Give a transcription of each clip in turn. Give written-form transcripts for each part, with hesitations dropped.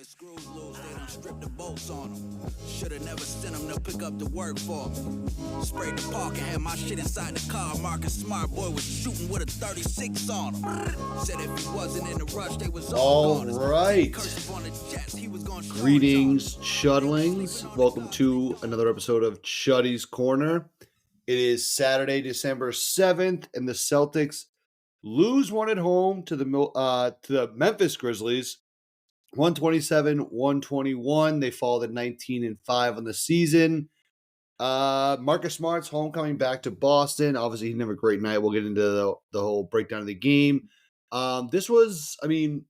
Screws loose, they done stripped the bolts on them. Shoulda never sent them to pick up the work for them. Sprayed the park and had my shit inside the car. Marcus Smart boy was shooting with a 36 on him. Said if he wasn't in the rush, they was all right. Greetings, Chudlings. Welcome to another episode of Chuddy's Corner. It is Saturday, December 7th, and the Celtics lose one at home to the Memphis Grizzlies. 127-121. They fall to 19-5 on the season. Marcus Smart's homecoming back to Boston. Obviously, he didn't have a great night. We'll get into the whole breakdown of the game. This was, again,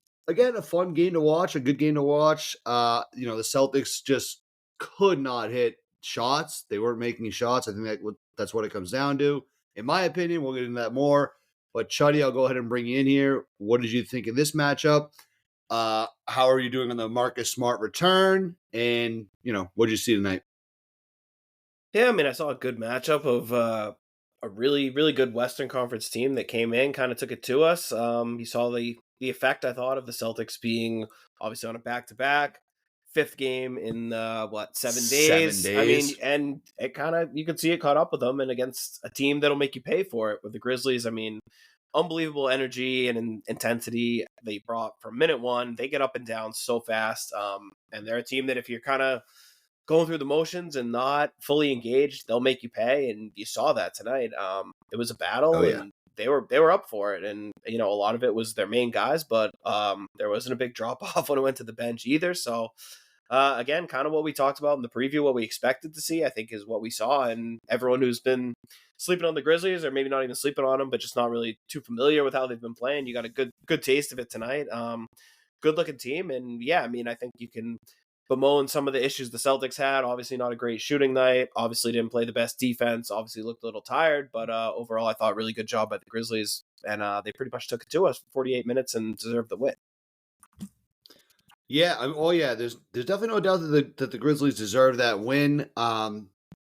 a fun game to watch, a good game to watch. The Celtics just could not hit shots. They weren't making shots. I think that's what it comes down to. In my opinion, we'll get into that more. But Chuddy, I'll go ahead and bring you in here. What did you think of this matchup? How are you doing on the Marcus Smart return? And, what did you see tonight? Yeah, I saw a good matchup of a really, really good Western Conference team that came in, kind of took it to us. You saw the effect, I thought, of the Celtics being obviously on a back-to-back, fifth game in, 7 days? 7 days. And it kind of, you could see it caught up with them, and against a team that'll make you pay for it with the Grizzlies. Unbelievable energy and intensity they brought from minute one. They get up and down so fast. And they're a team that if you're kind of going through the motions and not fully engaged, they'll make you pay. And you saw that tonight. It was a battle and they were up for it. And, a lot of it was their main guys, but there wasn't a big drop off when it went to the bench either. So again, kind of what we talked about in the preview, what we expected to see, I think is what we saw. And everyone who's been sleeping on the Grizzlies, or maybe not even sleeping on them, but just not really too familiar with how they've been playing, you got a good taste of it tonight. Good looking team. And yeah, I think you can bemoan some of the issues the Celtics had. Obviously not a great shooting night. Obviously didn't play the best defense. Obviously looked a little tired, but overall I thought really good job by the Grizzlies. And they pretty much took it to us for 48 minutes and deserved the win. Yeah. There's definitely no doubt that the Grizzlies deserve that win.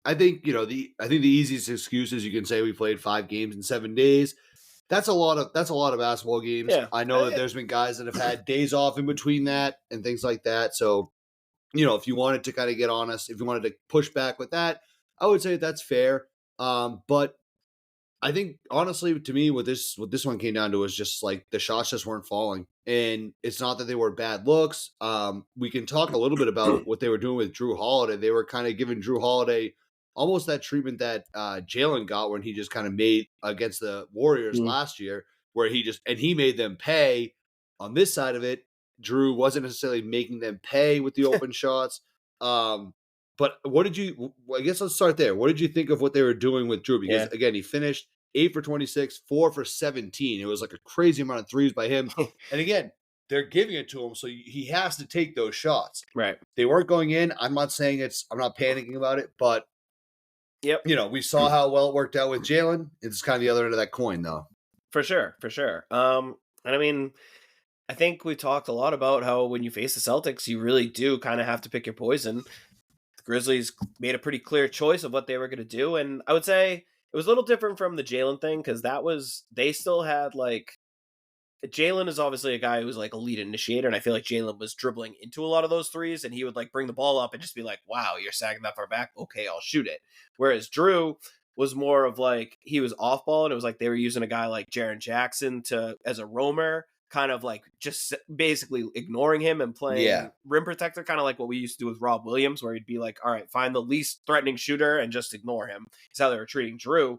I think the easiest excuse is you can say we played 5 games in 7 days. That's a lot of basketball games. Yeah. I know that there's been guys that have had days off in between that and things like that. So, if you wanted to kind of get honest, if you wanted to push back with that, I would say that's fair. But I think honestly, to me, what this one came down to was just like the shots just weren't falling, and it's not that they were bad looks. We can talk a little bit about what they were doing with Jrue Holiday. They were kind of giving Jrue Holiday almost that treatment that Jaren got when he just kind of made against the Warriors last year, where he made them pay. On this side of it, Jrue wasn't necessarily making them pay with the open shots. But I guess let's start there. What did you think of what they were doing with Jrue? Because again, he finished 8 for 26, 4 for 17. It was like a crazy amount of threes by him. And again, they're giving it to him, so he has to take those shots. Right. They weren't going in. I'm not saying I'm not panicking about it, but we saw how well it worked out with Jalen. It's kind of the other end of that coin, though. For sure. I think we talked a lot about how when you face the Celtics, you really do kind of have to pick your poison. The Grizzlies made a pretty clear choice of what they were going to do. And I would say it was a little different from the Jalen thing, because they still had Jalen is obviously a guy who's like a lead initiator. And I feel like Jalen was dribbling into a lot of those threes, and he would bring the ball up and just be like, wow, you're sagging that far back. Okay, I'll shoot it. Whereas Jrue was more of he was off ball, and it was they were using a guy like Jaren Jackson as a roamer, kind of just basically ignoring him and playing rim protector, kind of like what we used to do with Rob Williams, where he'd be all right, find the least threatening shooter and just ignore him. Is how they were treating Jrue.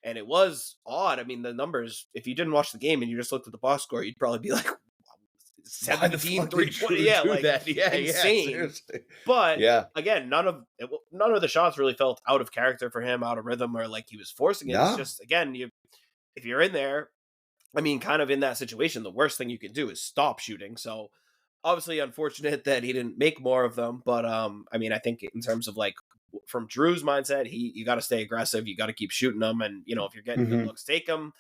And it was odd. The numbers, if you didn't watch the game and you just looked at the box score, you'd probably be 17, 320. Insane. But again, none of the shots really felt out of character for him, out of rhythm, or he was forcing it. It's just, again, if you're in there, kind of in that situation, the worst thing you can do is stop shooting. So obviously unfortunate that he didn't make more of them. But I think in terms of from Jrue's mindset, you got to stay aggressive. You got to keep shooting them. And, if you're getting good looks, take them.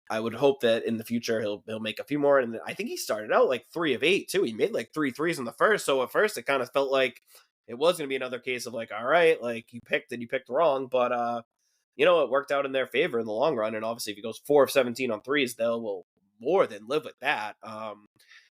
I would hope that in the future he'll make a few more. And I think he started out 3 of 8 too. He made 3 threes in the first. So at first it kind of felt like it was going to be another case of all right, you picked and you picked wrong. But it worked out in their favor in the long run. And obviously if he goes 4 of 17 on threes, will more than live with that.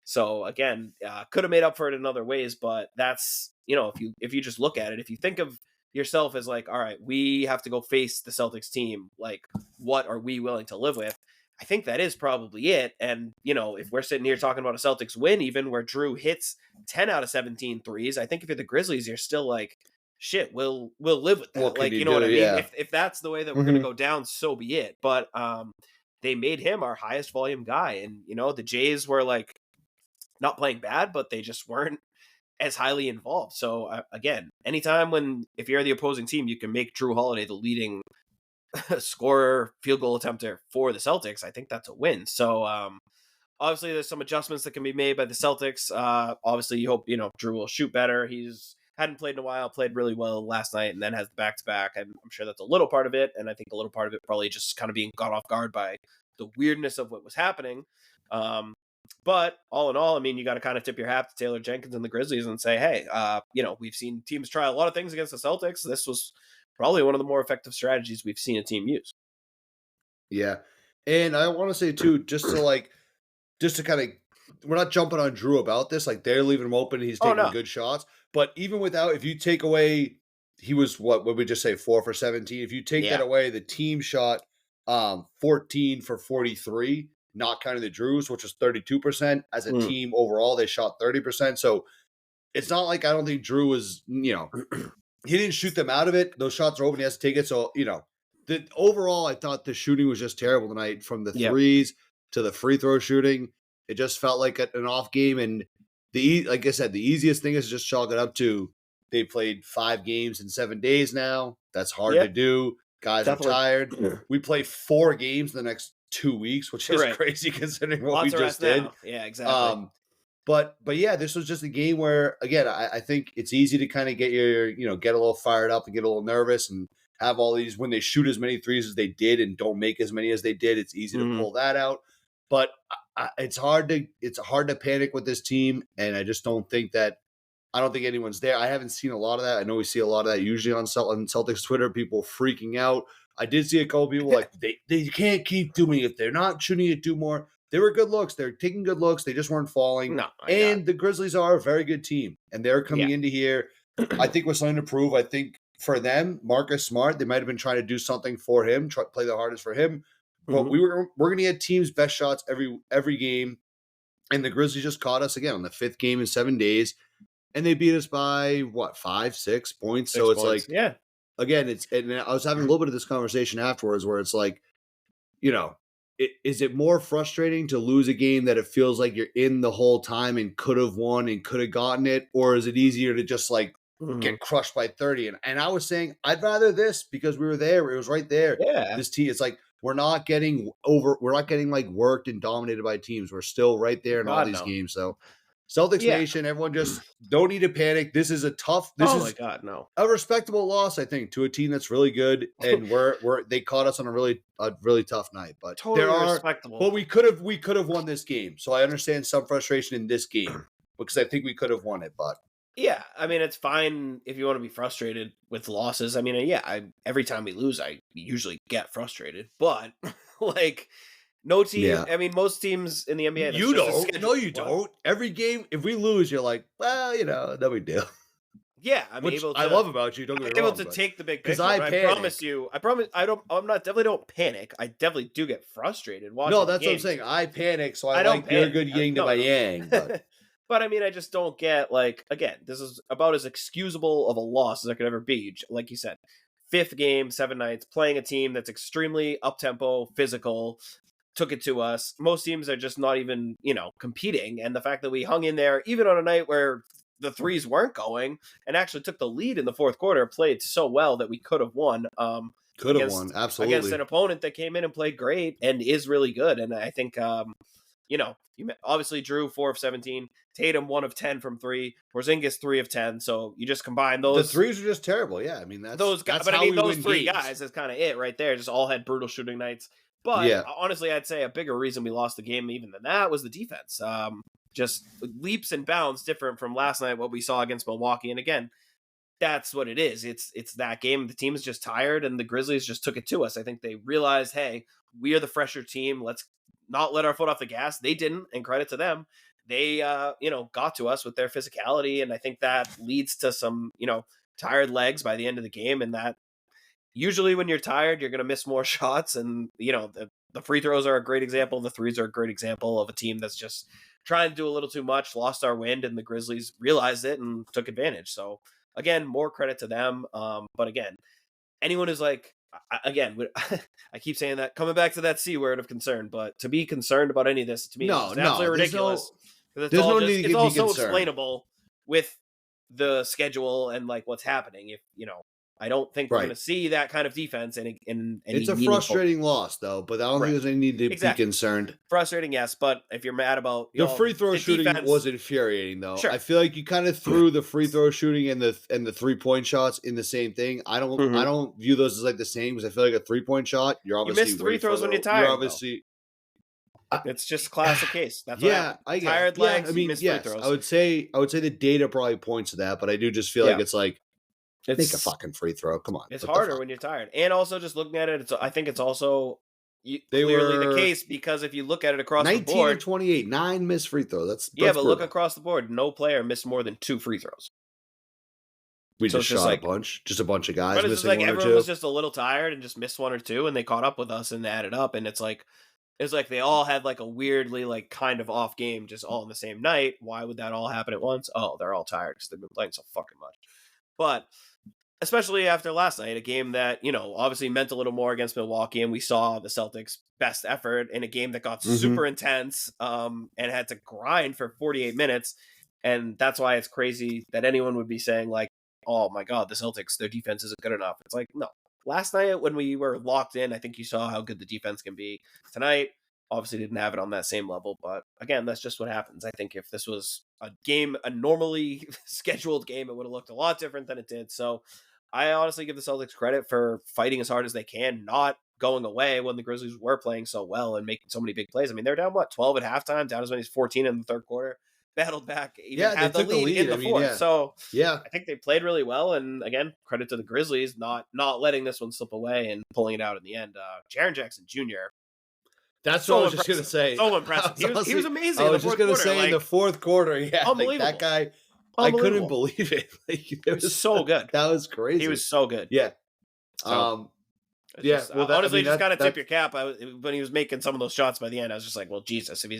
So again, could have made up for it in other ways, but that's, if you just look at it, if you think of yourself as like, all right, we have to go face the Celtics team, like, what are we willing to live with? I think that is probably it. And, if we're sitting here talking about a Celtics win, even where Jrue hits 10 out of 17 threes, I think if you're the Grizzlies, you're still like, shit, we'll live with that. What Like, can you know what I do? mean? Yeah. If that's the way that we're going to go down, so be it. But they made him our highest volume guy. And, the Jays were like not playing bad, but they just weren't as highly involved. So again, anytime if you're the opposing team, you can make Jrue Holiday the leading scorer, field goal attempter for the Celtics, I think that's a win. So obviously there's some adjustments that can be made by the Celtics. Obviously you hope, Jrue will shoot better. He's hadn't played in a while, played really well last night, and then has the back-to-back. And I'm sure that's a little part of it. And I think a little part of it probably just kind of being caught off guard by the weirdness of what was happening. But all in all, I mean, you got to kind of tip your hat to Taylor Jenkins and the Grizzlies and say, hey, we've seen teams try a lot of things against the Celtics. This was probably one of the more effective strategies we've seen a team use. Yeah. And I want to say too, just to kind of, we're not jumping on Jrue about this. Like, they're leaving him open. He's taking good shots. But even without, if you take away, he was what would we just say 4 for 17? If you take that away, the team shot 14 for 43, not counting the Jrues, which was 32%. As a team overall, they shot 30%. So it's not like I don't think Jrue was, he didn't shoot them out of it. Those shots are open. He has to take it. So, overall, I thought the shooting was just terrible tonight, from the threes to the free throw shooting. It just felt like an off game. And like I said, the easiest thing is just chalk it up to they played 5 games in 7 days now. That's hard to do. Guys are tired. We play 4 games in the next 2 weeks, which is crazy considering what we just did. Yeah, exactly. But yeah, this was just a game where, again, I think it's easy to kind of get get a little fired up and get a little nervous and have all these, when they shoot as many threes as they did and don't make as many as they did, it's easy to pull that out. But it's hard to panic with this team, and I just don't think anyone's there. I haven't seen a lot of that. I know we see a lot of that usually on Celtics Twitter, people freaking out. I did see a couple people like, they can't keep doing it. They're not shooting it, do more. They were good looks. They're taking good looks. They just weren't falling. No, and the Grizzlies are a very good team, and they're coming into here, I think, with something to prove. I think for them, Marcus Smart, they might have been trying to do something for him, play the hardest for him. But we're going to get teams' best shots every game, and the Grizzlies just caught us again on the 5th game in 7 days, and they beat us by 5, 6 points. So it's like, again, and I was having a little bit of this conversation afterwards where it's like, is it more frustrating to lose a game that it feels like you're in the whole time and could have won and could have gotten it? Or is it easier to just get crushed by 30? And I was saying, I'd rather this, because we were there. It was right there. Yeah. This team, it's like, we're not getting worked and dominated by teams. We're still right there in all these games. So Celtics Nation, everyone just don't need to panic. This is a respectable loss, I think, to a team that's really good, and they caught us on a really tough night. But respectable. But we could have won this game. So I understand some frustration in this game, because I think we could have won it. But yeah, I mean, it's fine if you want to be frustrated with losses. I mean, every time we lose, I usually get frustrated. But no team. I mean, most teams in the NBA. You don't. No, you don't. Every game, if we lose, you're like, well, no big deal. Yeah, I'm able to. I love about you. Don't get me wrong. I'm able to take the big picture. I promise you. I definitely don't panic. I definitely do get frustrated watching. No, that's what I'm saying. I panic, so I like your good yin to my yang. But. But I mean, I just don't get, again, this is about as excusable of a loss as I could ever be. Like you said, 5th game, 7 nights, playing a team that's extremely up-tempo, physical, took it to us. Most teams are just not even, competing. And the fact that we hung in there, even on a night where the threes weren't going, and actually took the lead in the 4th quarter, played so well that we could have won. Could have won, absolutely. Against an opponent that came in and played great and is really good. And I think, you obviously Jrue 4 of 17, Tatum 1 of 10 from 3, Porzingis 3 of 10. So you just combine those. The threes are just terrible. Yeah, I mean those guys. But I mean, those 3 guys is kind of it right there. Just all had brutal shooting nights. But honestly, I'd say a bigger reason we lost the game even than that was the defense. Just leaps and bounds different from last night, what we saw against Milwaukee. And again, that's what it is. It's that game. The team is just tired, and the Grizzlies just took it to us. I think they realized, hey, we are the fresher team. Let's not let our foot off the gas. They didn't, and credit to them. they got to us with their physicality, and I think that leads to some tired legs by the end of the game, and that usually when you're tired, you're going to miss more shots, and the free throws are a great example. The threes are a great example of a team that's just trying to do a little too much, lost our wind, and the Grizzlies realized it and took advantage. So again, more credit to them. But again, anyone who's like, again, I keep saying that, coming back to that C word of concern, but to be concerned about any of this, to me, is absolutely ridiculous. It's all so explainable with the schedule and like what's happening. If I don't think we're going to see that kind of defense. And it's a frustrating loss, though. But I don't think there's any need to be concerned. Frustrating, yes. But if you're mad about the free throw shooting was infuriating, though. Sure. I feel like you kind of threw the free throw shooting and the 3-point shots in the same thing. I don't view those as like the same, because I feel like a 3-point shot, you miss free throws when you're tired. You're obviously. It's just a classic case. That's I get tired legs. I mean, miss free throws. I would say the data probably points to that, but I do just feel like it's like. Make a fucking free throw. Come on. It's harder when you're tired. And also just looking at it, I think it's also clearly the case, because if you look at it across the board. 19 of 28, 9 missed free throws. That's but look across the board. No player missed more than 2 free throws. We just shot a bunch. Just a bunch of guys but it's missing like one or two. Everyone was just a little tired and just missed 1 or 2, and they caught up with us and added up. And it's like they all had like a weirdly like kind of off game just all in the same night. Why would that all happen at once? Oh, they're all tired because they've been playing so fucking much. But especially after last night, a game that, obviously meant a little more against Milwaukee, and we saw the Celtics' best effort in a game that got super intense and had to grind for 48 minutes. And that's why it's crazy that anyone would be saying, like, oh my God, the Celtics, their defense isn't good enough. It's like, no. Last night when we were locked in, I think you saw how good the defense can be. Tonight, obviously didn't have it on that same level, but again, that's just what happens. I think if this was a normally scheduled game, it would have looked a lot different than it did. So I honestly give the Celtics credit for fighting as hard as they can, not going away when the Grizzlies were playing so well and making so many big plays. I mean, they're down, 12 at halftime, down as many as 14 in the third quarter, battled back, had the lead in the fourth. So I think they played really well. And again, credit to the Grizzlies, not letting this one slip away and pulling it out in the end. Jaren Jackson Jr., that's what I was just going to say. So impressive. He was amazing. I was just going to say in the fourth quarter, unbelievable. Like that guy, I couldn't believe it. Like, it was so good. That was crazy. He was so good. Yeah. Honestly, you just got to tip your cap. When he was making some of those shots by the end, I was just like, well, Jesus, if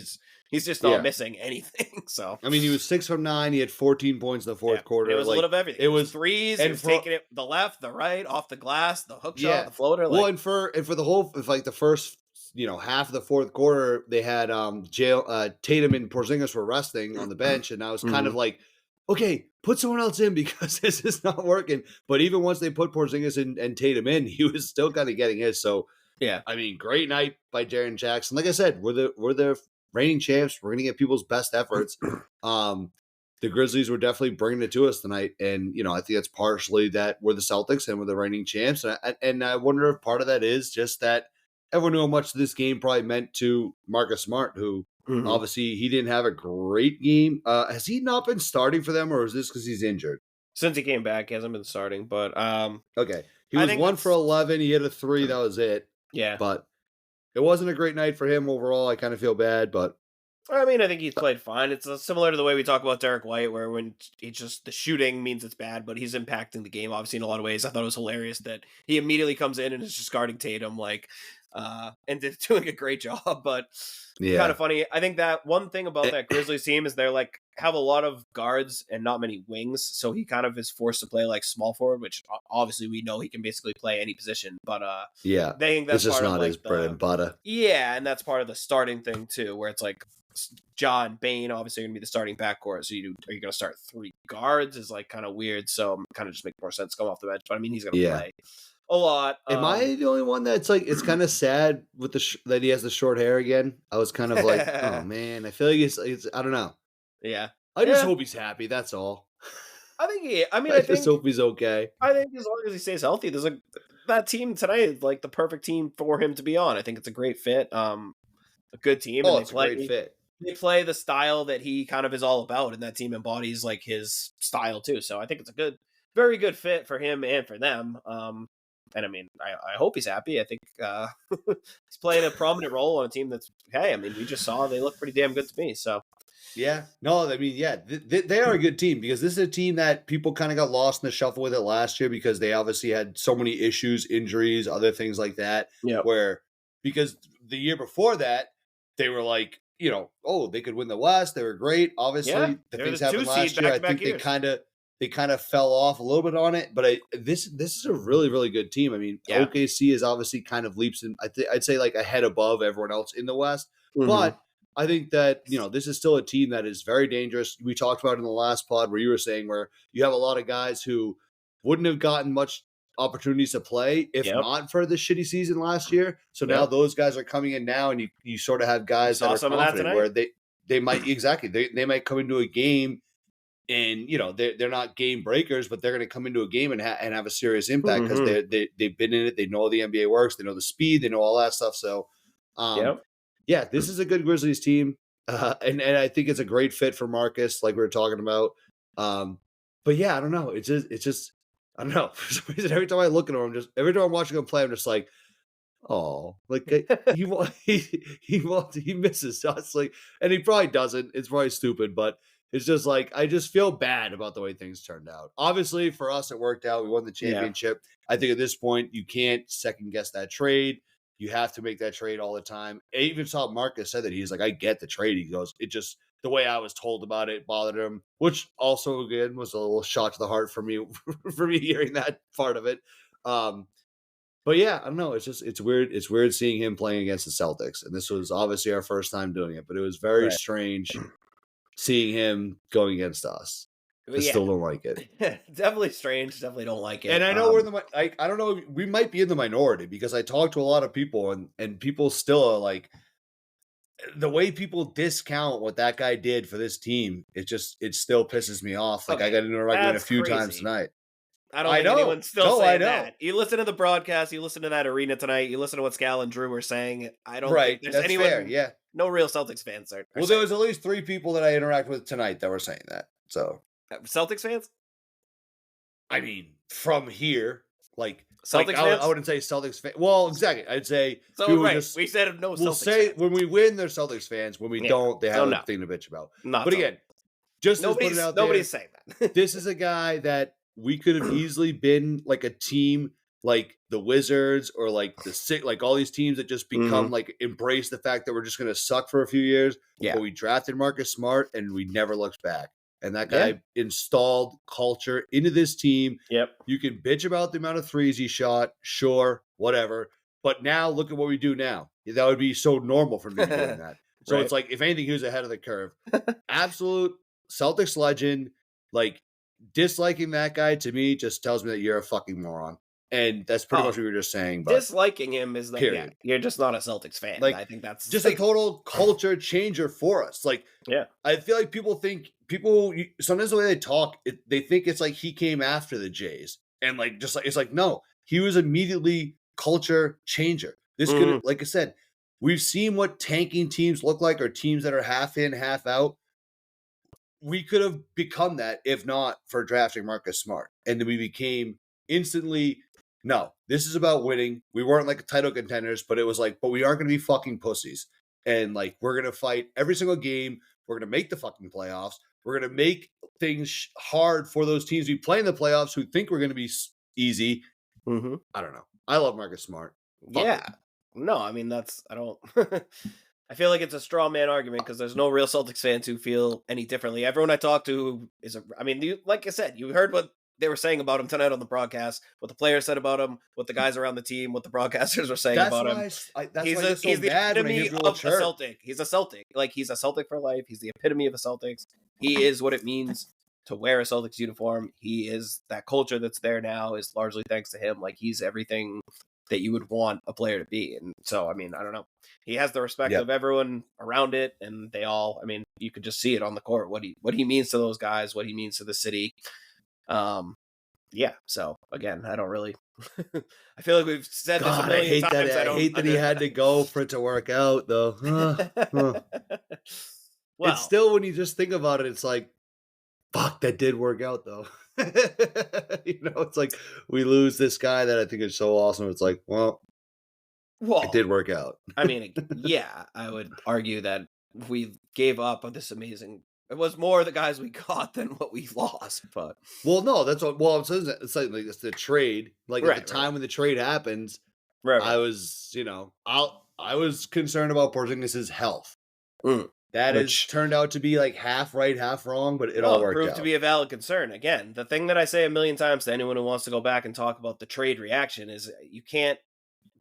he's just not missing anything. So I mean, he was 6 from 9. He had 14 points in the fourth quarter. It was a little of everything. It was threes. He was taking it the left, the right, off the glass, the hook shot, the floater. And for the whole, the first, half of the fourth quarter, they had Tatum and Porzingis were resting on the bench, and I was kind of like, okay, put someone else in because this is not working. But even once they put Porzingis and Tatum in, he was still kind of getting his. So I mean, great night by Jaren Jackson. Like I said, we're the reigning champs. We're gonna get people's best efforts. The Grizzlies were definitely bringing it to us tonight, and I think it's partially that we're the Celtics and we're the reigning champs. And I wonder if part of that is just that everyone knew how much this game probably meant to Marcus Smart, who obviously he didn't have a great game. Has he not been starting for them, or is this because he's injured? Since he came back, he hasn't been starting. But okay, he was 1 for 11. He hit a 3. That was it. Yeah, but it wasn't a great night for him overall. I kind of feel bad, but I mean, I think he's played fine. It's similar to the way we talk about Derek White, where when the shooting means it's bad, but he's impacting the game obviously in a lot of ways. I thought it was hilarious that he immediately comes in and is just guarding Tatum, and doing a great job. But kind of funny. I think that one thing about that Grizzlies team is they're have a lot of guards and not many wings, so he kind of is forced to play small forward, which obviously we know he can basically play any position. But they think that's just part not of his bread and butter. Yeah, and that's part of the starting thing too, where it's Ja and Bane obviously are going to be the starting backcourt. So are you going to start 3 guards? Is kind of weird. So kind of just make more sense to come off the bench. But I mean, he's going to play a lot. Am I the only one that's it's kind of sad with that he has the short hair again? I was kind of like, oh man, I feel like it's I don't know. Yeah, I just hope he's happy. That's all. I think I just hope he's okay. I think as long as he stays healthy, there's that team tonight is the perfect team for him to be on. I think it's a great fit. A good team. Oh, it's a great fit. They play the style that he kind of is all about, and that team embodies his style too. So I think it's a very good fit for him and for them. And I mean, I hope he's happy. I think he's playing a prominent role on a team that's, hey, I mean, we just saw they look pretty damn good to me. So Yeah. No, I mean, yeah, they are a good team because this is a team that people kind of got lost in the shuffle with it last year because they obviously had so many issues, injuries, other things like that. Yep. Where because the year before that, they were like, oh, they could win the West. They were great. Obviously, the they're things the happened 2 seed last year. I back-to-back think years. they kind of fell off a little bit on it. But this is a really, really good team. I mean, Yeah. OKC is obviously kind of leaps in. I'd say like ahead above everyone else in the West, Mhm. but I think that, this is still a team that is very dangerous. We talked about it in the last pod where you were saying where you have a lot of guys who wouldn't have gotten much opportunities to play if Yep. not for the shitty season last year. So now Yep. those guys are coming in now, and you sort of have guys saw that are some of that confident tonight. where they might exactly they might come into a game and they're not game breakers, but they're going to come into a game and have a serious impact because they've been in it. They know the NBA works. They know the speed. They know all that stuff. So, Yep. yeah, this is a good Grizzlies team, and I think it's a great fit for Marcus, like we were talking about. But yeah, I don't know. It's just I don't know. For some reason, every time I look at him, every time I'm watching him play, I'm just like, oh, like he misses us, like, and he probably doesn't. It's probably stupid, but it's just like I just feel bad about the way things turned out. Obviously, for us, it worked out. We won the championship. I think at this point, you can't second guess that trade. You have to make that trade all the time. I even saw Marcus said that he's like, I get the trade. He goes, it just the way I was told about it bothered him, which also again was a little shot to the heart for me for me hearing that part of it. But yeah, I don't know. It's weird. It's weird seeing him playing against the Celtics, and this was obviously our first time doing it, but it was very strange seeing him going against us. I still don't like it. Definitely strange. Definitely don't like it. And I know we're in the I don't know. We might be in the minority because I talked to a lot of people, and people still are like, the way people discount what that guy did for this team. It still pisses me off. Like I got into an argument a few times tonight. I don't think anyone's still saying that. You listen to the broadcast, you listen to that arena tonight, you listen to what Scal and Jrue were saying. I don't think there's anyone. Fair, yeah. No real Celtics fans are well, there was at least 3 people that I interact with tonight that were saying that. So Celtics fans? I mean, from here, like Celtics fans? I wouldn't say Celtics fans. Well, exactly. I'd say we said no Celtics we'll say fans. When we win, they're Celtics fans. When we don't, they have a thing to bitch about. But again, just to put it out there, nobody's saying that. This is a guy that we could have easily been like a team like the Wizards or like like all these teams that just become like embrace the fact that we're just going to suck for a few years. Yeah. But we drafted Marcus Smart and we never looked back. And that guy installed culture into this team. Yep. You can bitch about the amount of threes he shot. Sure. Whatever. But now look at what we do now. That would be so normal for me doing that. So it's like, if anything, he was ahead of the curve. Absolute Celtics legend. Like, disliking that guy to me just tells me that you're a fucking moron. And that's pretty much what we were just saying. But disliking him is like, you're just not a Celtics fan. Like, I think that's just a total culture changer for us. Like, I feel like people sometimes the way they talk, they think it's like he came after the Jays. And like, just like, it's like, no, he was immediately culture changer. This could, like I said, we've seen what tanking teams look like, or teams that are half in, half out. We could have become that if not for drafting Marcus Smart. And then we became instantly, no, this is about winning. We weren't like title contenders, but it was like, but we aren't going to be fucking pussies. And like, we're going to fight every single game. We're going to make the fucking playoffs. We're going to make things hard for those teams we play in the playoffs who think we're going to be easy. I don't know. I love Marcus Smart. Fuck it. No, I mean, I don't. I feel like it's a straw man argument because there's no real Celtics fans who feel any differently. Everyone I talk to like I said, you heard what they were saying about him tonight on the broadcast, what the players said about him, what the guys around the team, what the broadcasters were saying about him. He's the epitome of a Celtic. He's a Celtic. Like, he's a Celtic for life. He's the epitome of the Celtics. He is what it means to wear a Celtics uniform. He is that culture that's there now is largely thanks to him. Like, he's everything that you would want a player to be. And so, I mean, I don't know. He has the respect of everyone around it, and they all, I mean, you could just see it on the court, what he means to those guys, what he means to the city. So again, I don't really I feel like we've said this a million times. I hate that he had to go for it to work out, though. Well, it's still, when you just think about it, it's like, fuck, that did work out, though. It's like we lose this guy that I think is so awesome. It's like, well, it did work out. I mean, I would argue that we gave up on this amazing. It was more the guys we got than what we lost, but Well, no, that's what. Well, I'm saying it's like it's the trade. Like at the Right, time when the trade happens, right, I was, I was concerned about Porzingis' health. Mm. That has Which- turned out to be like half right, half wrong, but it all worked proved out. to be a valid concern. Again, the thing that I say a million times to anyone who wants to go back and talk about the trade reaction is you can't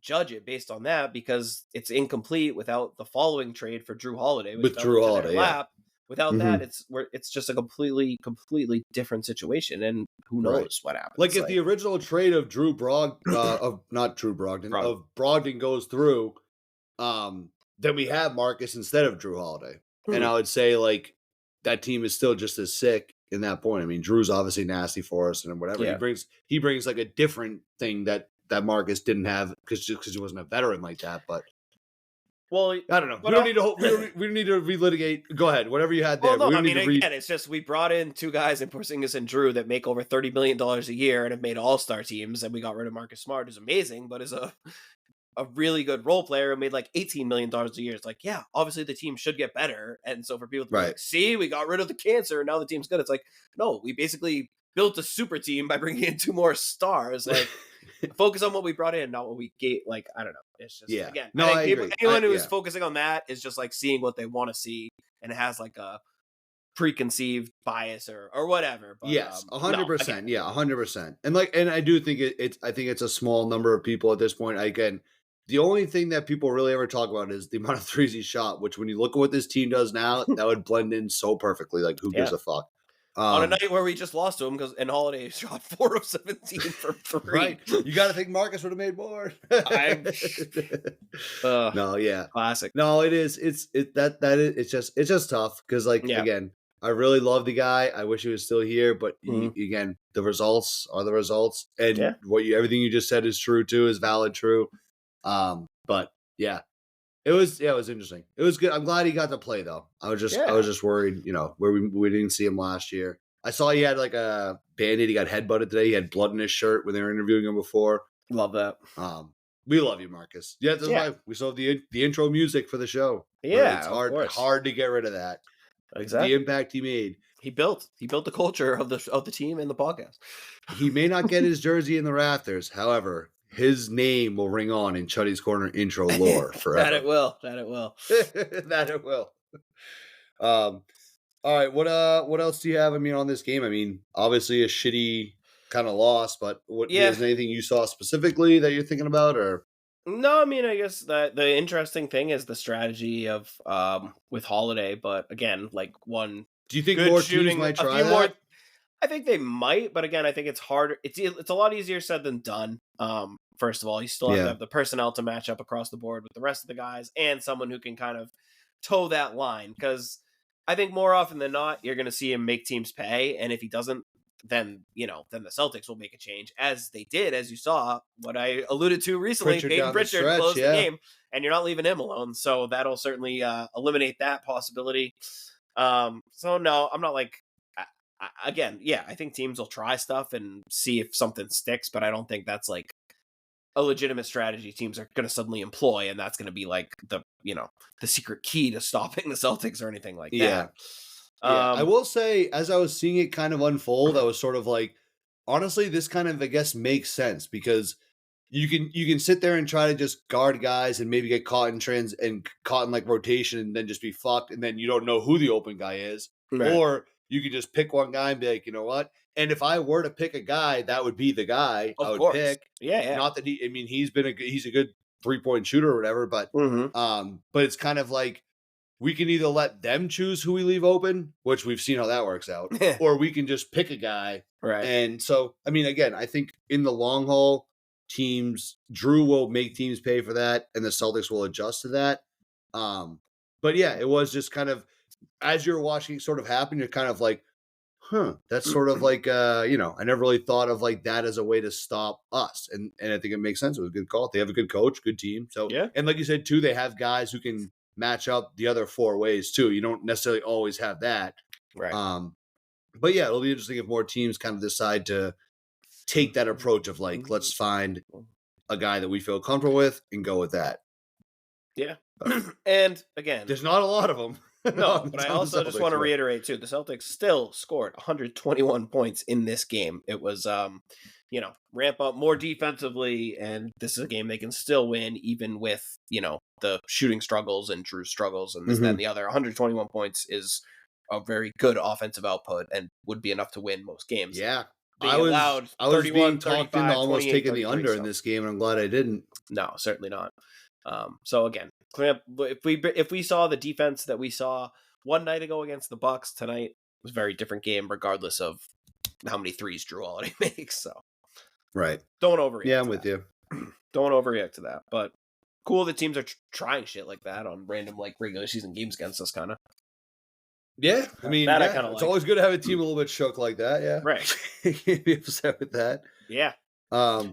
judge it based on that because it's incomplete without the following trade for Jrue Holiday, which With fell Jrue into their Holiday, yeah. lap. Without Mhm. that, it's just a completely different situation, and who knows Right. what happens. Like if the original trade of not Drew Brogdon, Brogdon. of Brogdon goes through, then we have Marcus instead of Jrue Holiday. And I would say like that team is still just as sick in that point. I mean, Drew's obviously nasty for us and whatever. Yeah. He brings like a different thing that Marcus didn't have because he wasn't a veteran like that. But well, I don't know. but We don't need to we don't need to relitigate. Go ahead, whatever you had there. well, no, we I don't mean, need to read. again, it's just we brought in two guys in Porzingis and Jrue that make over $30 million a year and have made all-star teams, and we got rid of Marcus Smart, who's amazing, but is a really good role player and made like $18 million a year. It's like, yeah, obviously the team should get better. And so for people to be Right. like, see, we got rid of the cancer and now the team's good. It's like, no, we basically built a super team by bringing in two more stars. Like, focus on what we brought in, not what we gave. Like, I don't know. It's just, Yeah. again, No, I think I agree. anyone who's focusing on that is just like seeing what they want to see and it has like a preconceived bias or whatever. But, yes, 100%. no, Yeah, 100%. And I do think I think it's a small number of people at this point. Again, the only thing that people really ever talk about is the amount of threes he shot, which when you look at what this team does now, that would blend in so perfectly. Like, who gives a fuck? on a night where we just lost to him because Holiday shot 4 of 17 from 3. Right. You got to think Marcus would have made more. No, yeah. Classic. No, it is. It's just tough because, like, again, I really love the guy. I wish he was still here, but again, the results are the results, and everything you just said is true too, is valid, true. But yeah, it was interesting. It was good. I'm glad he got to play though. I was just worried, where we didn't see him last year. I saw he had like a Band-Aid. He got headbutted today. He had blood in his shirt when they were interviewing him before. Love that. We love you, Marcus. Yeah, that's why we saw the intro music for the show. Yeah, it's hard to get rid of that. Exactly. The impact he made. He built the culture of the team and the podcast. He may not get his jersey in the rafters, however, his name will ring on in Chuddy's Corner intro lore forever. That it will. That it will. All right, what else do you have? I mean, on this game, I mean, obviously a shitty kind of loss, but is there anything you saw specifically that you're thinking about, or? No, I mean, I guess that the interesting thing is the strategy of with Holiday, but again, like one. Do you think more teams might try that? I think they might, but again, I think it's harder. It's a lot easier said than done. First of all, you still have to have the personnel to match up across the board with the rest of the guys, and someone who can kind of toe that line. Because I think more often than not, you're going to see him make teams pay, and if he doesn't, then the Celtics will make a change, as they did, as you saw, what I alluded to recently. Peyton Pritchard closed the game, and you're not leaving him alone, so that'll certainly eliminate that possibility. So no, I'm not like, again, I think teams will try stuff and see if something sticks, but I don't think that's like a legitimate strategy teams are going to suddenly employ, and that's going to be like the secret key to stopping the Celtics or anything like that. I will say, as I was seeing it kind of unfold, I was sort of like, honestly, this kind of, I guess, makes sense because you can sit there and try to just guard guys and maybe get caught in like rotation and then just be fucked, and then you don't know who the open guy is, or you could just pick one guy and be like, you know what? And if I were to pick a guy, that would be the guy I would pick. Yeah. Not that he's a good 3-point shooter or whatever, but but it's kind of like we can either let them choose who we leave open, which we've seen how that works out, or we can just pick a guy. Right. And so, I mean, again, I think in the long haul, Jrue will make teams pay for that, and the Celtics will adjust to that. But yeah, it was just kind of, as you're watching it sort of happen, you're kind of like, that's sort of like, I never really thought of like that as a way to stop us. And I think it makes sense. It was a good call. They have a good coach, good team. So, and like you said, too, they have guys who can match up the other 4 ways too. You don't necessarily always have that. Right. But yeah, it'll be interesting if more teams kind of decide to take that approach of like, let's find a guy that we feel comfortable with and go with that. Yeah. And again, There's not a lot of them. no, but I also just want to reiterate too, the Celtics still scored 121 points in this game. It was, ramp up more defensively, and this is a game they can still win even with, the shooting struggles and Jrue struggles and this, that, and the other. 121 points is a very good offensive output and would be enough to win most games. Yeah. They I was being talked into almost taking the under in this game, and I'm glad I didn't. No, certainly not. So again, if we saw the defense that we saw one night ago against the Bucks, tonight was a very different game, regardless of how many threes Jrue Holiday makes. So, right, don't overreact. Yeah, I'm with you. Don't overreact to that. But cool that teams are trying shit like that on random regular season games against us, kind of. Yeah, I mean, I kind of it's always good to have a team a little bit shook like that. Yeah, right. Can't be upset with that. Yeah. All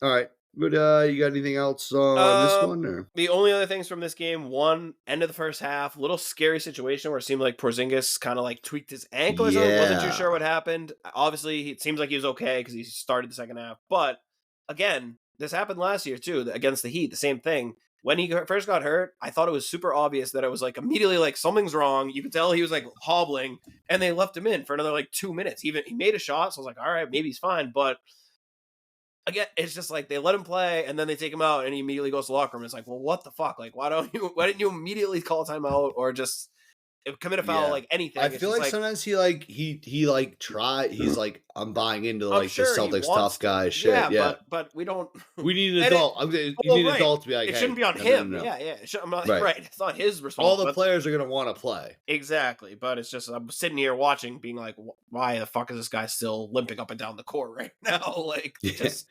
right. But you got anything else on this one? Or? The only other things from this game, one, end of the first half, little scary situation where it seemed like Porzingis kind of tweaked his ankle or something. Wasn't too sure what happened. Obviously, it seems like he was okay because he started the second half. But again, this happened last year too against the Heat. The same thing. When he first got hurt, I thought it was super obvious that it was immediately something's wrong. You could tell he was hobbling, and they left him in for another 2 minutes. Even he made a shot, so I was all right, maybe he's fine. But again, it's just they let him play, and then they take him out, and he immediately goes to the locker room. It's well, what the fuck? Why didn't you immediately call a timeout or just commit a foul? Anything. I feel sometimes he try. He's I'm buying into the Celtics tough guy shit. Yeah, but we don't. We need an adult. You need an adult to be it shouldn't be on him. No. Yeah. I'm not, right. It's not his responsibility. All the players are gonna want to play. Exactly, but it's just I'm sitting here watching, being why the fuck is this guy still limping up and down the court right now? Just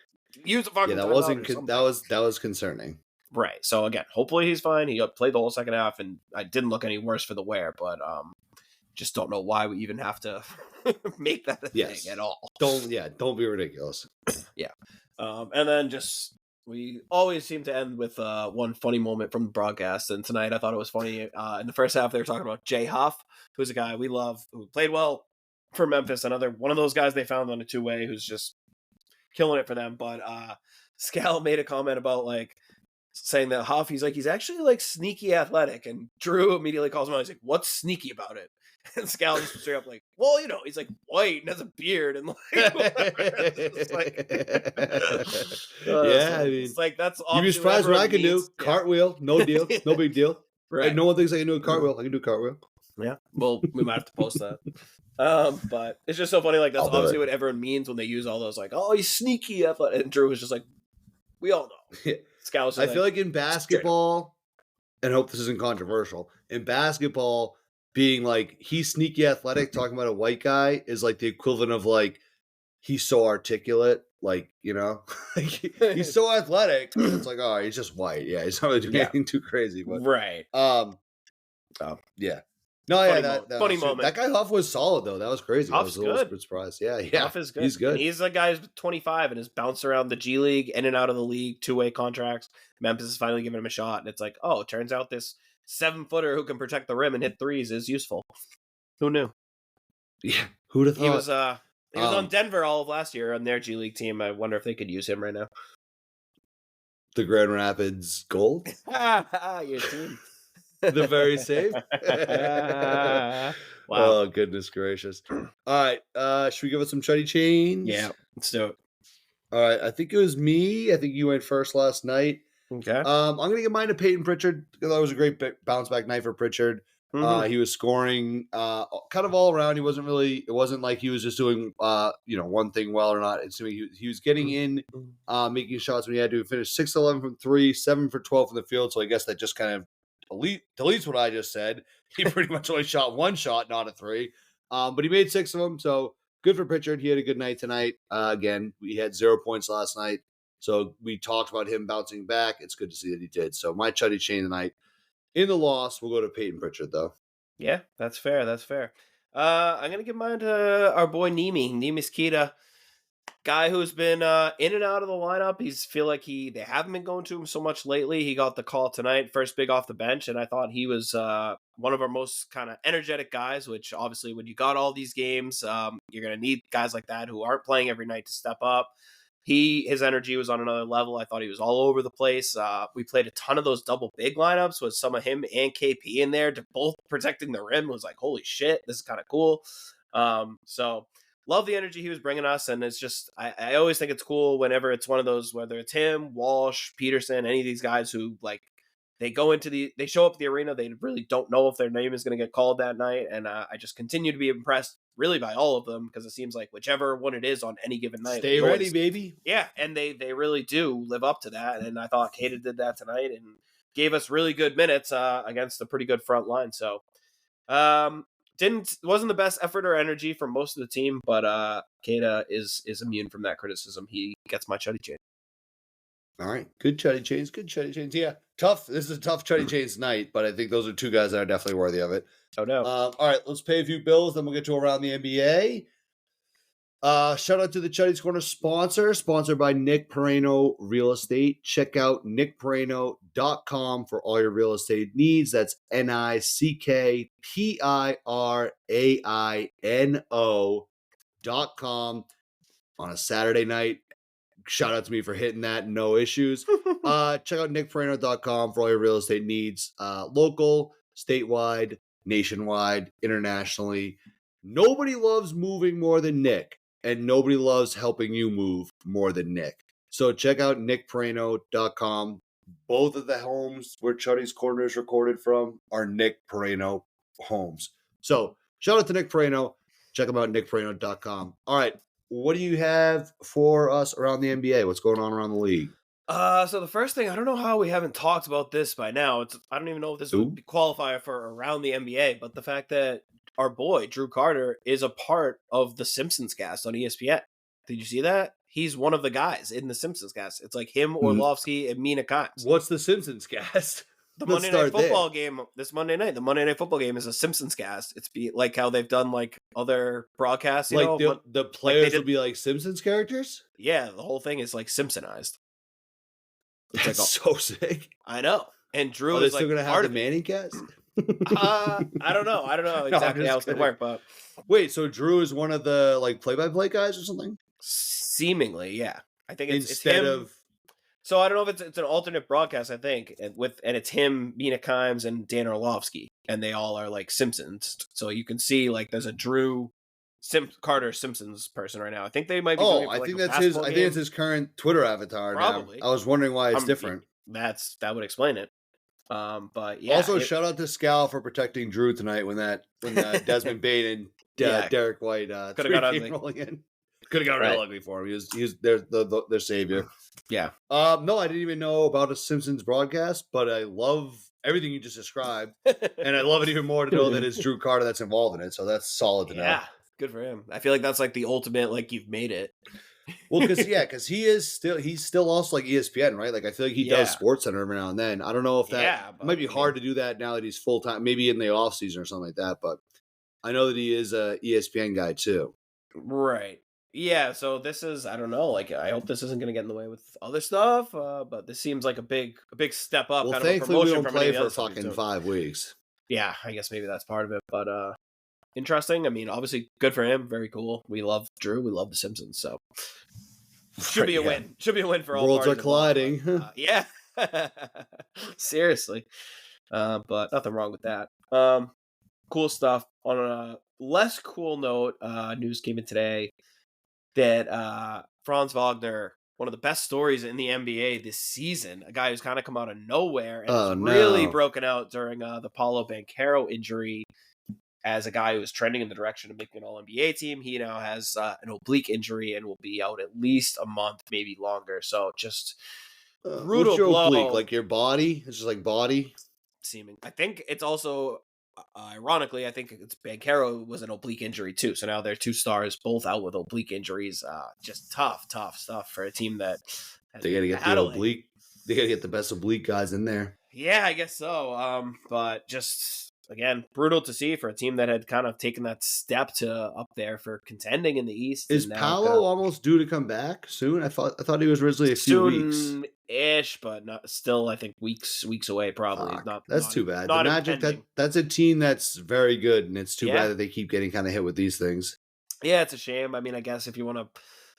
use a fucking. Yeah, that was concerning. Right. So again, hopefully he's fine. He played the whole second half, and I didn't look any worse for the wear. But just don't know why we even have to make that a thing at all. Don't be ridiculous. Yeah. And then we always seem to end with one funny moment from the broadcast. And tonight I thought it was funny. In the first half, they were talking about Jay Huff, who's a guy we love, who played well for Memphis. Another one of those guys they found on a two-way who's just killing it for them. But Scal made a comment about saying that Huff, he's actually sneaky athletic, and Jrue immediately calls him out. He's like, "What's sneaky about it?" And Scal just straight up well, he's white and has a beard and it's I mean, it's that's you'd be surprised what I can do. Yeah. Cartwheel, no deal, no big deal. Right? No one thinks I can do a cartwheel. I can do a cartwheel. Yeah. Well, we might have to post that. But it's just so funny. That's obviously what everyone means when they use all those oh, he's sneaky athletic. And Jrue was just we all know. Scouts. I feel in basketball, and I hope this isn't controversial. In basketball, being he's sneaky athletic, talking about a white guy is the equivalent of he's so articulate, he's so athletic. It's oh, he's just white. Yeah, he's not really doing anything too crazy. But right. Yeah. No, that funny moment. That guy Huff was solid though. That was crazy. Huff's I was a little surprised. Yeah. Huff is good. He's good. And he's a guy who's 25 and has bounced around the G League, in and out of the league, two-way contracts. Memphis is finally giving him a shot, and it's oh, it turns out this 7-footer who can protect the rim and hit threes is useful. Who knew? Yeah, who'd have thought? He was on Denver all of last year on their G League team. I wonder if they could use him right now. The Grand Rapids Gold. Your team. The very same. Wow. Oh, goodness gracious. All right. Should we give it some Chuddy Chains? Yeah, let's do it. All right. I think it was me. I think you went first last night. Okay. I'm going to give mine to Peyton Pritchard because that was a great bounce back night for Pritchard. Mm-hmm. He was scoring kind of all around. It wasn't like he was just doing one thing well or not. It's he was getting in, making shots when he had to. Finish 6-11 from 3, 7 for 12 from the field. So I guess that just kind of deletes what I just said. He pretty much only shot one shot, not a 3. But he made 6 of them. So good for Pritchard. He had a good night tonight. Again, we had 0 points last night. So we talked about him bouncing back. It's good to see that he did. So my Chuddy Chain tonight. In the loss, we'll go to Peyton Pritchard, though. Yeah, that's fair. I'm going to give mine to our boy Neemi's Kita. Guy who's been in and out of the lineup. Feel like they haven't been going to him so much lately. He got the call tonight, first big off the bench, and I thought he was one of our most kind of energetic guys, which obviously when you got all these games, you're going to need guys like that who aren't playing every night to step up. his energy was on another level. I thought he was all over the place. We played a ton of those double big lineups with some of him and KP in there, to both protecting the rim. It was like, holy shit, this is kind of cool. So love the energy he was bringing us. And it's just, I always think it's cool whenever it's one of those, whether it's him, Walsh, Peterson, any of these guys who like, they show up at the arena. They really don't know if their name is going to get called that night. And I just continue to be impressed really by all of them, because it seems like whichever one it is on any given night. Stay ready, baby. Yeah. And they really do live up to that. And I thought Keita did that tonight and gave us really good minutes against a pretty good front line. So wasn't the best effort or energy from most of the team, but Keita is immune from that criticism. He gets my Chuddy Chain. All right. Good Chuddy Chains. Good Chuddy Chains. Yeah. Tough. This is a tough Chuddy Chains night, but I think those are two guys that are definitely worthy of it. Oh, no. All right. Let's pay a few bills, then we'll get to around the NBA. Shout out to the Chuddy's Corner sponsored by Nick Perino Real Estate. Check out nickperino.com for all your real estate needs. That's nickperino.com on a Saturday night. Shout out to me for hitting that. No issues. Check out nickperino.com for all your real estate needs. Local, statewide, nationwide, internationally. Nobody loves moving more than Nick, and nobody loves helping you move more than Nick. So check out nickperino.com. Both of the homes where Chuddy's Corner is recorded from are Nick Perino homes. So shout out to Nick Perino. Check him out at nickperino.com. All right. What do you have for us around the NBA? What's going on around the league? So the first thing, I don't know how we haven't talked about this by now. I don't even know if this would qualify for around the NBA, but the fact that our boy Jrue Carter is a part of the Simpsons cast on ESPN. Did you see that? He's one of the guys in the Simpsons cast. It's like him, Orlovsky, and Mina Kimes. What's the Simpsons cast? The Monday Night Football game this Monday night. The Monday Night Football game is a Simpsons cast. It's like how they've done like other broadcasts. You know, the players will be like Simpsons characters? Yeah, the whole thing is like Simpsonized. It's That's so sick. I know. And Jrue is still going to have the Manning cast? I don't know. I don't know exactly how it's going to work, but wait, so Jrue is one of the like play-by-play guys or something? Seemingly, yeah. I think it's him. Of. So I don't know if it's an alternate broadcast. I think and it's him, Mina Kimes, and Dan Orlovsky, and they all are like Simpsons. So you can see like there's a Jrue Carter Simpsons person right now. I think they might be. I think that's his. I think it's his current Twitter avatar. Probably. Now. I was wondering why it's different. That would explain it. But yeah. Also, shout out to Scal for protecting Jrue tonight when Desmond Bain and Derek White could have got ugly. Could have got real ugly for him. He's their savior. Yeah. No, I didn't even know about a Simpsons broadcast, but I love everything you just described, and I love it even more to know that it's Jrue Carter that's involved in it. So that's solid to know. Yeah, good for him. I feel like that's like the ultimate, like you've made it. Well, because he's still also like ESPN, right? Like I feel like he does SportsCenter every now and then. I don't know if that might be hard to do that now that he's full time, maybe in the off season or something like that. But I know that he is a ESPN guy too. Right. Yeah, so this is, I don't know, like I hope this isn't going to get in the way with other stuff, but this seems like a big step up. Well, kind thankfully of we don't play for fucking 5 weeks. Yeah, I guess maybe that's part of it, but interesting. I mean, obviously good for him, very cool. We love Jrue, we love the Simpsons, so should be a win. Should be a win for all worlds parties. Are colliding. Yeah. Seriously. But nothing wrong with that. Cool stuff. On a less cool note, news came in today that Franz Wagner, one of the best stories in the NBA this season, a guy who's kind of come out of nowhere and has really broken out during the Paolo Banchero injury as a guy who was trending in the direction of making an All-NBA team. He now has an oblique injury and will be out at least a month, maybe longer. So just brutal what's your blow. Oblique? Like your body? It's just like body? Seeming. I think it's also... ironically, I think it's Banchero was an oblique injury too. So now they're two stars both out with oblique injuries. Just tough stuff for a team that they got to get the oblique. They got to get the best oblique guys in there. Yeah, I guess so. But just again, brutal to see for a team that had kind of taken that step to up there for contending in the East. Is Paolo almost due to come back soon? I thought he was originally a few weeks. Ish, but not still. I think weeks away, probably. That's too bad. The Magic, that's a team that's very good, and it's too bad that they keep getting kind of hit with these things. Yeah, it's a shame. I mean, I guess if you want to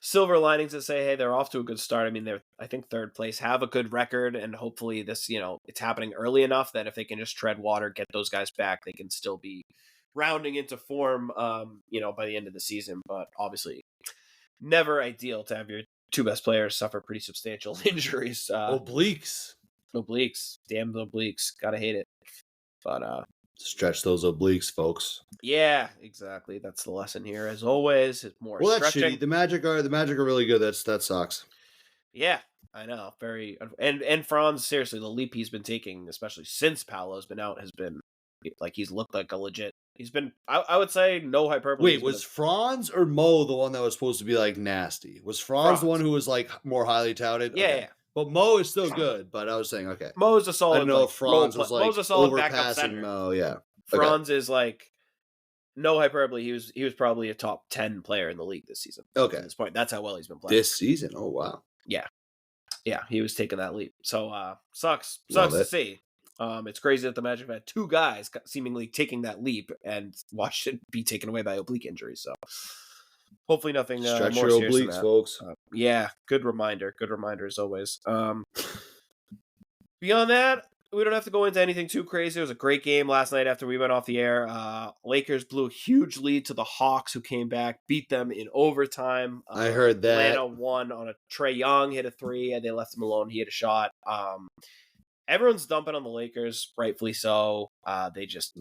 silver linings that say, hey, they're off to a good start. I mean, they're, I think, third place, have a good record, and hopefully this, it's happening early enough that if they can just tread water, get those guys back, they can still be rounding into form, by the end of the season. But obviously, never ideal to have your two best players suffer pretty substantial injuries. Obliques. Damn the obliques. Gotta hate it. But stretch those obliques, folks. Yeah, exactly. That's the lesson here. As always, it's more That's stretching. shitty. The Magic are really good. That sucks. Yeah, I know. And Franz, seriously, the leap he's been taking, especially since Paolo's been out, has been like he's looked like a legit. He's been, I would say, no hyperbole. Wait, was Franz or Mo the one that was supposed to be like nasty? Was Franz the one who was like more highly touted? Yeah, okay. yeah. But Mo is still good. But I was saying, okay, Mo's a solid. I don't know if Franz was like Mo's a solid backup overpassing center. Mo. Yeah, Franz is like no hyperbole. He was probably a top 10 player in the league this season. Okay, at this point, that's how well he's been playing this season. Oh wow. Yeah, he was taking that leap. So sucks to see. It's crazy that the Magic have had two guys seemingly taking that leap and watched it be taken away by oblique injuries. So hopefully nothing Stretch more your serious than obliques, that. folks. Yeah, good reminder as always. Beyond that, we don't have to go into anything too crazy. It was a great game last night after we went off the air. Lakers blew a huge lead to the Hawks, who came back, beat them in overtime. I heard that. Atlanta won on a Trae Young hit a three, and they left him alone. He hit a shot. Everyone's dumping on the Lakers, rightfully so. They just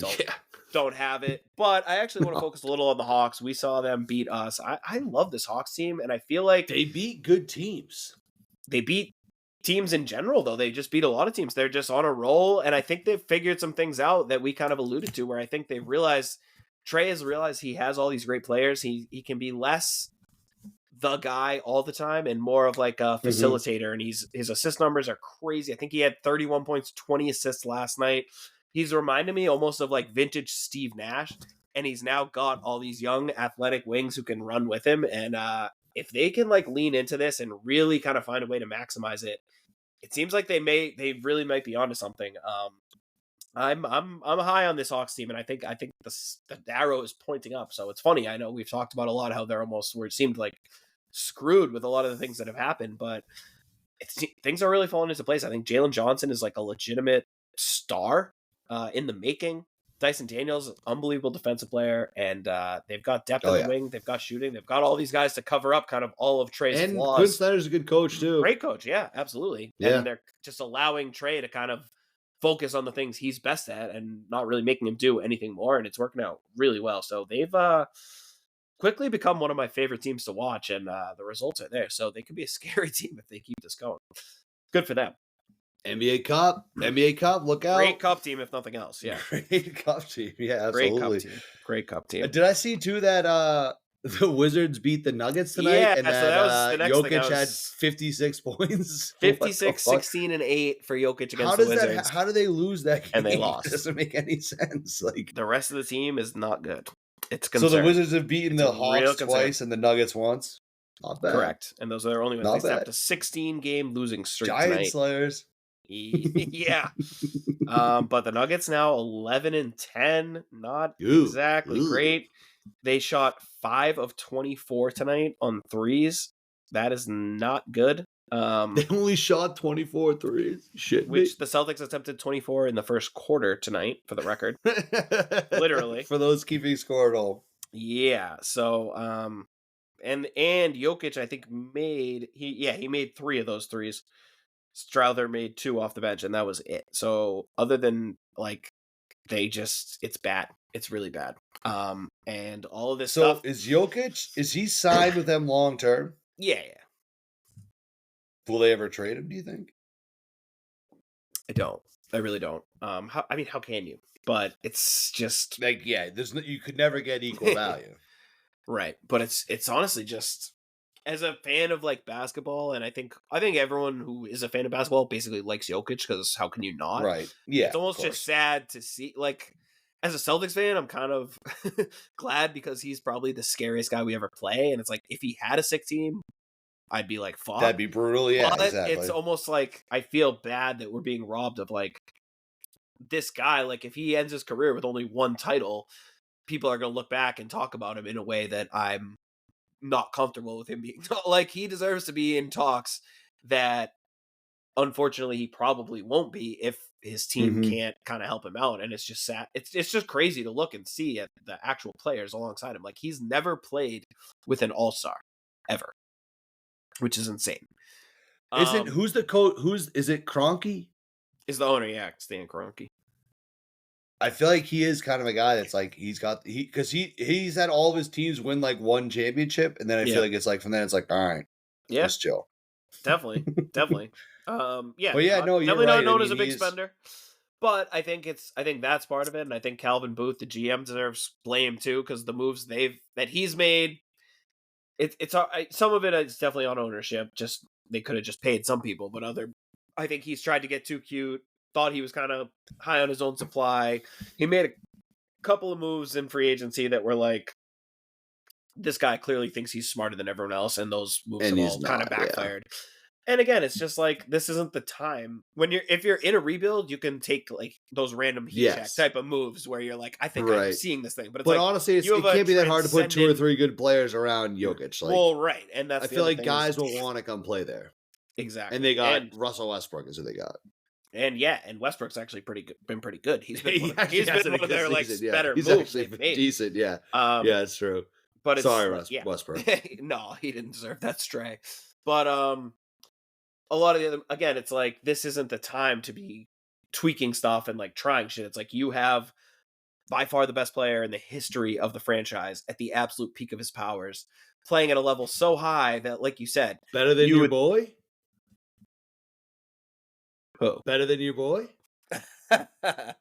don't have it. But I actually want to focus a little on the Hawks. We saw them beat us. I love this Hawks team, and I feel like they beat good teams. They beat teams in general, though. They just beat a lot of teams. They're just on a roll, and I think they've figured some things out that we kind of alluded to, where I think they've realized, Trae has realized he has all these great players. He can be less the guy all the time and more of like a facilitator, and his assist numbers are crazy. I think he had 31 points, 20 assists last night. He's reminded me almost of like vintage Steve Nash, and he's now got all these young athletic wings who can run with him, and if they can like lean into this and really kind of find a way to maximize it, it seems like they really might be onto something. I'm high on this Hawks team, and I think the arrow is pointing up. So it's funny. I know we've talked about a lot how they're almost where it seemed like screwed with a lot of the things that have happened, but things are really falling into place. I think Jalen Johnson is like a legitimate star in the making. Dyson Daniels, unbelievable defensive player, and they've got depth in the wing. They've got shooting. They've got all these guys to cover up kind of all of Trae's flaws. Quinn Snyder's a good coach too. Great coach, yeah, absolutely. Yeah. And they're just allowing Trae to kind of focus on the things he's best at and not really making him do anything more, and it's working out really well. So they've quickly become one of my favorite teams to watch, and the results are there. So they could be a scary team if they keep this going. Good for them. NBA Cup, look out. Great Cup team, if nothing else. Yeah. Great Cup team. Yeah, absolutely. Great Cup team. Did I see, too, that the Wizards beat the Nuggets tonight? Yeah, and so that was the next Jokic thing. had 56 points. 56, 16, and 8 for Jokic against the Wizards. How do they lose that game? And they lost. It doesn't make any sense. Like the rest of the team is not good. It's concerning. So the Wizards have beaten the Hawks twice and the Nuggets once? Not bad. Correct. And those are their only wins. They snapped a 16-game losing streak Giant tonight. Slayers. Yeah. But the Nuggets now 11-10, not exactly great. They shot 5 of 24 tonight on threes. That is not good. They only shot 24 threes. Shit. Which the Celtics attempted 24 in the first quarter tonight, for the record. Literally. For those keeping score at home. Yeah. So and Jokic, I think, he made 3 of those threes. Strother made 2 off the bench, and that was it. So other than like it's bad. It's really bad. And all of this stuff. So is Jokic, is he signed with them long term? Yeah. Will they ever trade him, do you think? I don't. I really don't. How can you? But it's just like, you could never get equal value. Right. But it's honestly just, as a fan of like basketball, and I think everyone who is a fan of basketball basically likes Jokic, because how can you not? Right. Yeah. It's almost just sad to see, like, as a Celtics fan, I'm kind of glad, because he's probably the scariest guy we ever play. And it's like, if he had a sick team, I'd be like, fuck. That'd be brutal. Yeah, but exactly. It's almost like I feel bad that we're being robbed of like this guy. Like, if he ends his career with only 1 title, people are going to look back and talk about him in a way that I'm not comfortable with him being like, he deserves to be in talks that unfortunately he probably won't be if his team can't kind of help him out. And it's just sad. It's just crazy to look and see at the actual players alongside him. Like, he's never played with an all-star ever, which is insane. Who's the coach? Is it Kroenke? Is the owner? Yeah, Stan Kroenke. I feel like he is kind of a guy that's like he's had all of his teams win like one championship, and then I feel like it's like from then it's like, all right, let's chill. Definitely. Yeah. But yeah, no, you're definitely right. not known as a big spender. But I think that's part of it, and I think Calvin Booth, the GM, deserves blame too, because the moves that he's made, it's some of it is definitely on ownership. Just they could have just paid some people, but I think he's tried to get too cute. Thought he was kind of high on his own supply. He made a couple of moves in free agency that were like, this guy clearly thinks he's smarter than everyone else, and those moves have all kind of backfired. Yeah. And again, it's just like, this isn't the time if you're in a rebuild, you can take like those random heat check type of moves where you're like, I think I'm seeing this thing, but it's honestly, it can't be that hard to put 2 or 3 good players around Jokic. Like, well, right, and that's I feel like guys will want to come play there. Exactly, and they got Russell Westbrook is who they got. And Westbrook's actually been pretty good. He's been one of their like better he's moves. Actually been decent, yeah. Yeah, it's true. But sorry, Westbrook. No, he didn't deserve that stray. But a lot of the other, again, it's like, this isn't the time to be tweaking stuff and like trying shit. It's like, you have by far the best player in the history of the franchise at the absolute peak of his powers, playing at a level so high that, like you said, better than your boy. Who? Better than your boy? The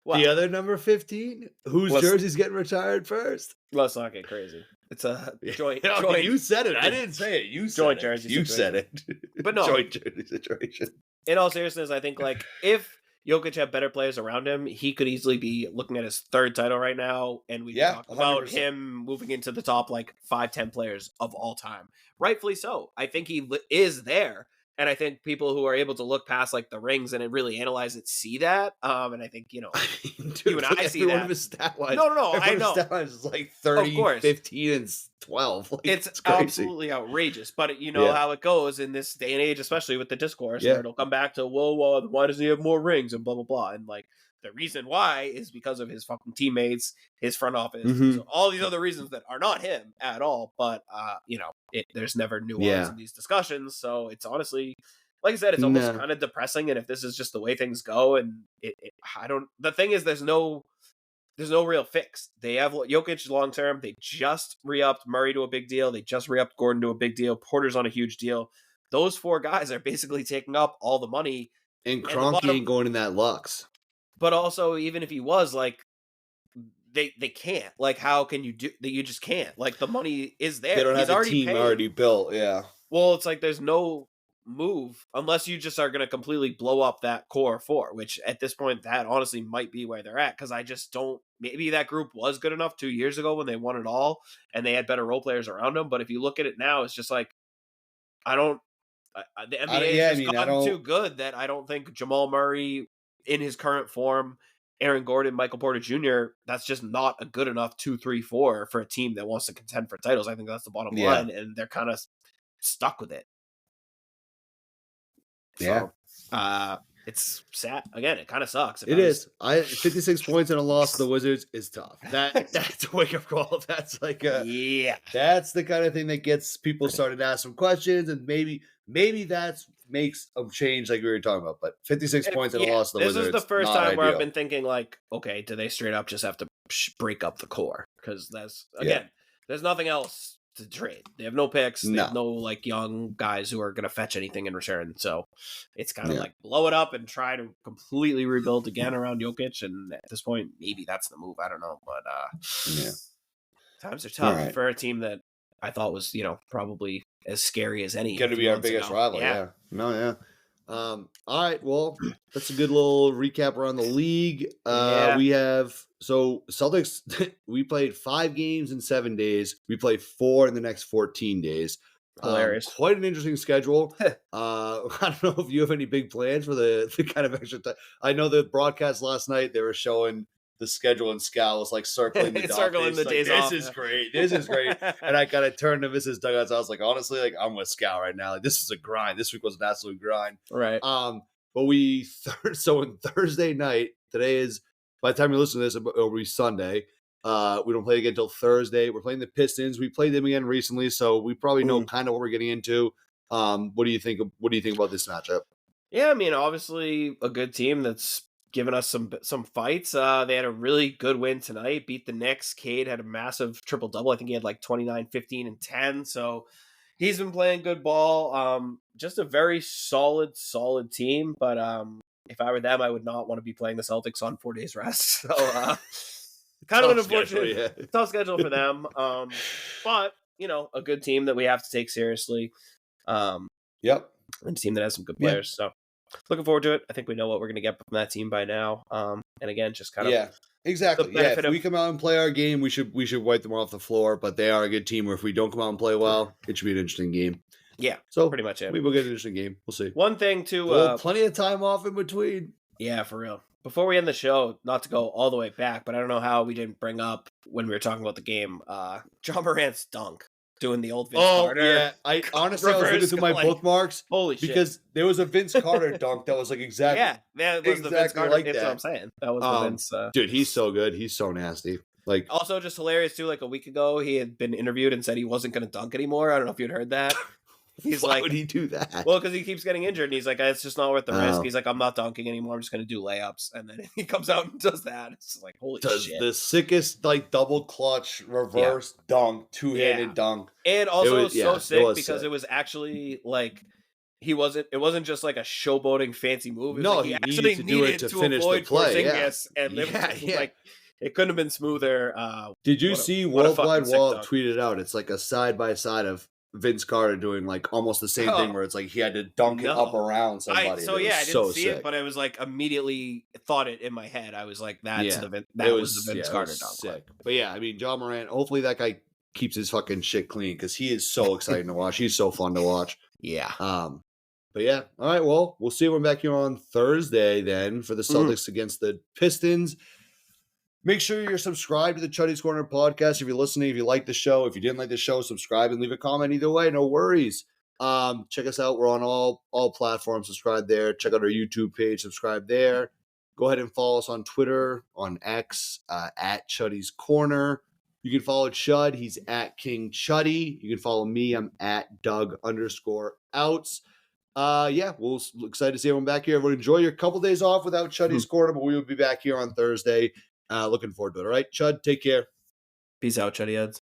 other number 15? Whose jersey's getting retired first? Let's not get crazy. It's a joint. You said it. I didn't say it. You said joint it. Jersey you said it. But no. Joint jersey situation. In all seriousness, I think like if Jokic had better players around him, he could easily be looking at his 3rd title right now, and we talk about 100%. Him moving into the top like 5-10 players of all time. Rightfully so. I think he is there. And I think people who are able to look past like the rings and really analyze it see that. And I think, dude, you and I see that. One of his stat lines, no, I know. Stat lines is like 30, 15, and 12. Like, it's absolutely outrageous. But you know how it goes in this day and age, especially with the discourse, where it'll come back to, well, why doesn't he have more rings and blah, blah, blah. And like, the reason why is because of his fucking teammates, his front office, so all these other reasons that are not him at all. But there's never nuance in these discussions. So it's honestly, like I said, it's almost kind of depressing. And if this is just the way things go, and the thing is, there's no real fix. They have Jokic long term. They just re-upped Murray to a big deal. They just re-upped Gordon to a big deal. Porter's on a huge deal. Those 4 guys are basically taking up all the money. And Kroenke ain't going in that Lux. But also, even if he was, like, they can't. Like, how can you do that? You just can't. Like, the money is there. They don't have the team already built, Well, it's like there's no move unless you just are going to completely blow up that core 4, which at this point, that honestly might be where they're at, because I just don't. Maybe that group was good enough 2 years ago when they won it all and they had better role players around them. But if you look at it now, it's just like, the NBA has just gotten too good that I don't think Jamal Murray, in his current form, Aaron Gordon, Michael Porter Jr., that's just not a good enough 2, 3, 4 for a team that wants to contend for titles. I think that's the bottom line, and they're kind of stuck with it. So, it's sad. Again, it kind of sucks. It is. 56 points and a loss to the Wizards is tough. That's a wake-up call. That's like that's the kind of thing that gets people started to ask some questions, and maybe that's makes a change like we were talking about. But 56 points and a loss to the Wizards. This is the first time where I've been thinking like, okay, do they straight up just have to break up the core? Because there's nothing else to trade. They have no picks. They have no like young guys who are going to fetch anything in return. So it's kind of like blow it up and try to completely rebuild again around Jokic. And at this point, maybe that's the move. I don't know. But times are tough for a team that I thought was, probably as scary as any. Going to be our biggest rival. Yeah. All right. Well, that's a good little recap around the league. We have Celtics. We played 5 games in 7 days. We play 4 in the next 14 days. Hilarious. Quite an interesting schedule. I don't know if you have any big plans for the kind of extra time. I know the broadcast last night, they were showing the schedule and scowl is like circling the Circling the days off. This is great. This is great. And I kind of turned to Mrs. Dugouts. I was like, honestly, like I'm with scowl right now. Like this is a grind. This week was an absolute grind. Right. But so on Thursday night, today is, by the time you listen to this, it'll be Sunday. We don't play again until Thursday. We're playing the Pistons. We played them again recently, so we probably know kind of what we're getting into. What do you think about this matchup? Yeah, I mean, obviously a good team that's given us some fights. They had a really good win tonight, beat the Knicks. Cade had a massive triple-double. I think he had like 29, 15, and 10. So he's been playing good ball. Just a very solid team. But if I were them, I would not want to be playing the Celtics on 4 days rest. So kind of an unfortunate tough schedule for them. But, a good team that we have to take seriously. Yep. And a team that has some good players. So looking forward to it. I think we know what we're going to get from that team by now. And again, just kind of exactly. If we come out and play our game, we should wipe them off the floor. But they are a good team. Or if we don't come out and play well, it should be an interesting game. Yeah, so pretty much it. Maybe we'll get an interesting game. We'll see. One thing too, plenty of time off in between. Yeah, for real. Before we end the show, not to go all the way back, but I don't know how we didn't bring up when we were talking about the game, John Morant's dunk. Doing the old Vince Carter. Yeah. I honestly was looking through my bookmarks. Holy shit. Because there was a Vince Carter dunk that was like exactly. Yeah, it was the Vince Carter. Like that's what I'm saying. That was the Vince. Dude, he's so good. He's so nasty. Like, also just hilarious too. Like a week ago, he had been interviewed and said he wasn't going to dunk anymore. I don't know if you'd heard that. He's Why like, would he do that? Well, because he keeps getting injured, and he's like, it's just not worth the risk. He's like, I'm not dunking anymore. I'm just going to do layups, and then he comes out and does that. It's just like, holy shit! The sickest like double clutch reverse dunk, two-handed dunk, and also was so sick because sick. it was actually like it wasn't just like a showboating fancy move. It was no, like he actually needed to finish the play. And like it couldn't have been smoother. Did you see Worldwide Wall tweeted out? It's like a side by side of Vince Carter doing like almost the same thing where it's like he had to dunk it up around somebody. I didn't see it, but I was like immediately thought it in my head. I was like, that was the Vince Carter dunk. Sick. But yeah, I mean, John Morant, hopefully that guy keeps his fucking shit clean because he is so exciting to watch. He's so fun to watch. Yeah. But yeah, all right, well, we'll see everyone back here on Thursday then for the Celtics against the Pistons. Make sure you're subscribed to the Chuddy's Corner podcast. If you're listening, if you like the show, if you didn't like the show, subscribe and leave a comment. Either way, no worries. Check us out. We're on all platforms. Subscribe there. Check out our YouTube page. Subscribe there. Go ahead and follow us on Twitter, on X, at Chuddy's Corner. You can follow Chud. He's at King Chuddy. You can follow me. I'm at Doug_outs. We're excited to see everyone back here. Everyone enjoy your couple days off without Chuddy's Corner, but we will be back here on Thursday. Looking forward to it. All right, Chud, take care. Peace out, Chuddy heads.